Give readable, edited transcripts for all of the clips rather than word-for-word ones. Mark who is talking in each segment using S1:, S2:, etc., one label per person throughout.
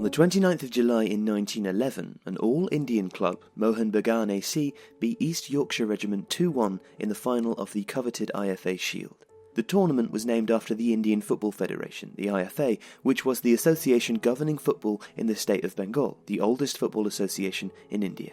S1: On the 29th of July in 1911, an all-Indian club, Mohun Bagan AC, beat East Yorkshire Regiment 2-1 in the final of the coveted IFA Shield. The tournament was named after the Indian Football Federation, the IFA, which was the association governing football in the state of Bengal, the oldest football association in India.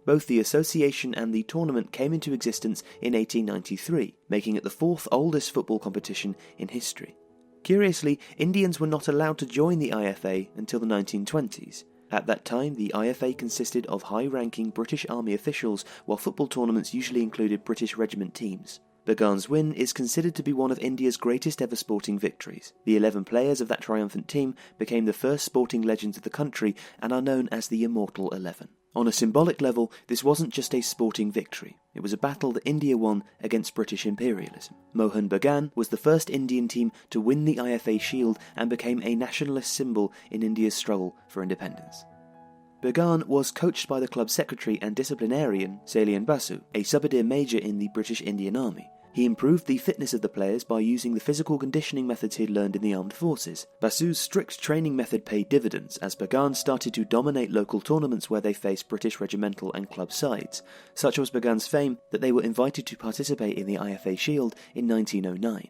S1: Both the association and the tournament came into existence in 1893, making it the fourth oldest football competition in history. Curiously, Indians were not allowed to join the IFA until the 1920s. At that time, the IFA consisted of high-ranking British Army officials, while football tournaments usually included British regiment teams. Bagan's win is considered to be one of India's greatest ever sporting victories. The 11 players of that triumphant team became the first sporting legends of the country and are known as the Immortal 11. On a symbolic level, this wasn't just a sporting victory. It was a battle that India won against British imperialism. Mohun Bagan was the first Indian team to win the IFA Shield and became a nationalist symbol in India's struggle for independence. Bagan was coached by the club's secretary and disciplinarian, Salian Basu, a subadir major in the British Indian Army. He improved the fitness of the players by using the physical conditioning methods he had learned in the armed forces. Basu's strict training method paid dividends as Bagan started to dominate local tournaments where they faced British regimental and club sides. Such was Bagan's fame that they were invited to participate in the IFA Shield in 1909.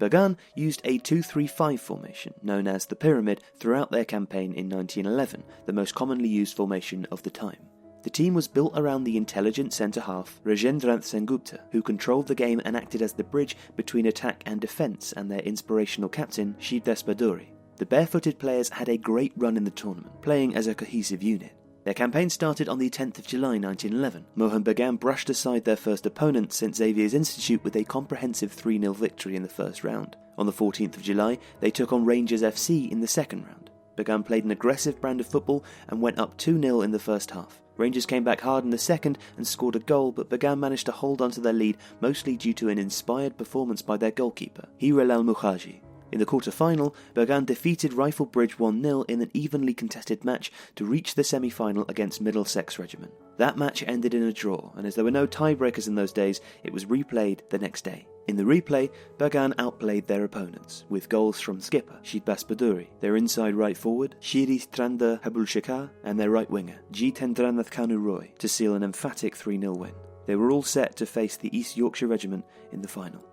S1: Bagan used a 2-3-5 formation, known as the PYRAMD, throughout their campaign in 1911, the most commonly used formation of the time. The team was built around the intelligent centre-half Rajendranath Sengupta, who controlled the game and acted as the bridge between attack and defence, and their inspirational captain, Shivdas Baduri. The barefooted players had a great run in the tournament, playing as a cohesive unit. Their campaign started on the 10th of July 1911. Mohun Bagan brushed aside their first opponent, St Xavier's Institute, with a comprehensive 3-0 victory in the first round. On the 14th of July, they took on Rangers FC in the second round. Bagan played an aggressive brand of football and went up 2-0 in the first half. Rangers came back hard in the second and scored a goal, but Bagan managed to hold on to their lead, mostly due to an inspired performance by their goalkeeper, Hirel Al-Mukhaji. In the quarter-final, Bagan defeated Rifle Bridge 1-0 in an evenly contested match to reach the semi-final against Middlesex Regiment. That match ended in a draw, and as there were no tiebreakers in those days, it was replayed the next day. In the replay, Bagan outplayed their opponents, with goals from skipper Shivdas Baduri, their inside right forward Shiri Stranda Habulshekar, and their right winger Jitendranath Kanu Roy, to seal an emphatic 3-0 win. They were all set to face the East Yorkshire Regiment in the final.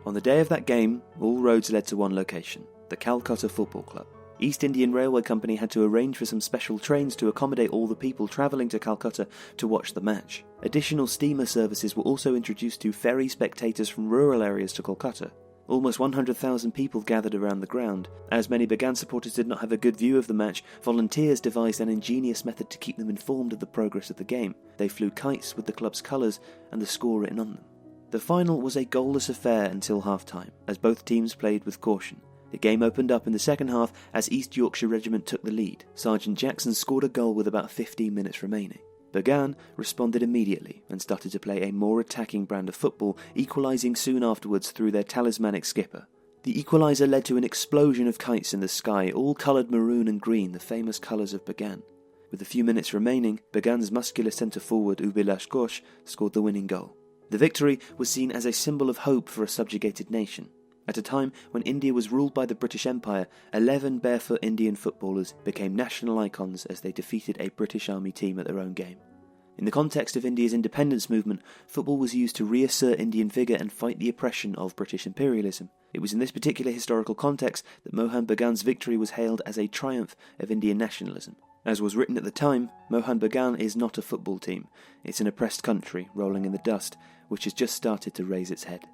S1: On the day of that game, all roads led to one location, the Calcutta Football Club. East Indian Railway Company had to arrange for some special trains to accommodate all the people travelling to Calcutta to watch the match. Additional steamer services were also introduced to ferry spectators from rural areas to Kolkata. Almost 100,000 people gathered around the ground. As many Bagan supporters did not have a good view of the match, volunteers devised an ingenious method to keep them informed of the progress of the game. They flew kites with the club's colours and the score written on them. The final was a goalless affair until half-time, as both teams played with caution. The game opened up in the second half as East Yorkshire Regiment took the lead. Sergeant Jackson scored a goal with about 15 minutes remaining. Bagan responded immediately and started to play a more attacking brand of football, equalising soon afterwards through their talismanic skipper. The equaliser led to an explosion of kites in the sky, all coloured maroon and green, the famous colours of Bagan. With a few minutes remaining, Bagan's muscular centre-forward Ubilash Ghosh scored the winning goal. The victory was seen as a symbol of hope for a subjugated nation. At a time when India was ruled by the British Empire, 11 barefoot Indian footballers became national icons as they defeated a British Army team at their own game. In the context of India's independence movement, football was used to reassert Indian vigour and fight the oppression of British imperialism. It was in this particular historical context that Mohun Bagan's victory was hailed as a triumph of Indian nationalism. As was written at the time, Mohun Bagan is not a football team. It's an oppressed country rolling in the dust, which has just started to raise its head.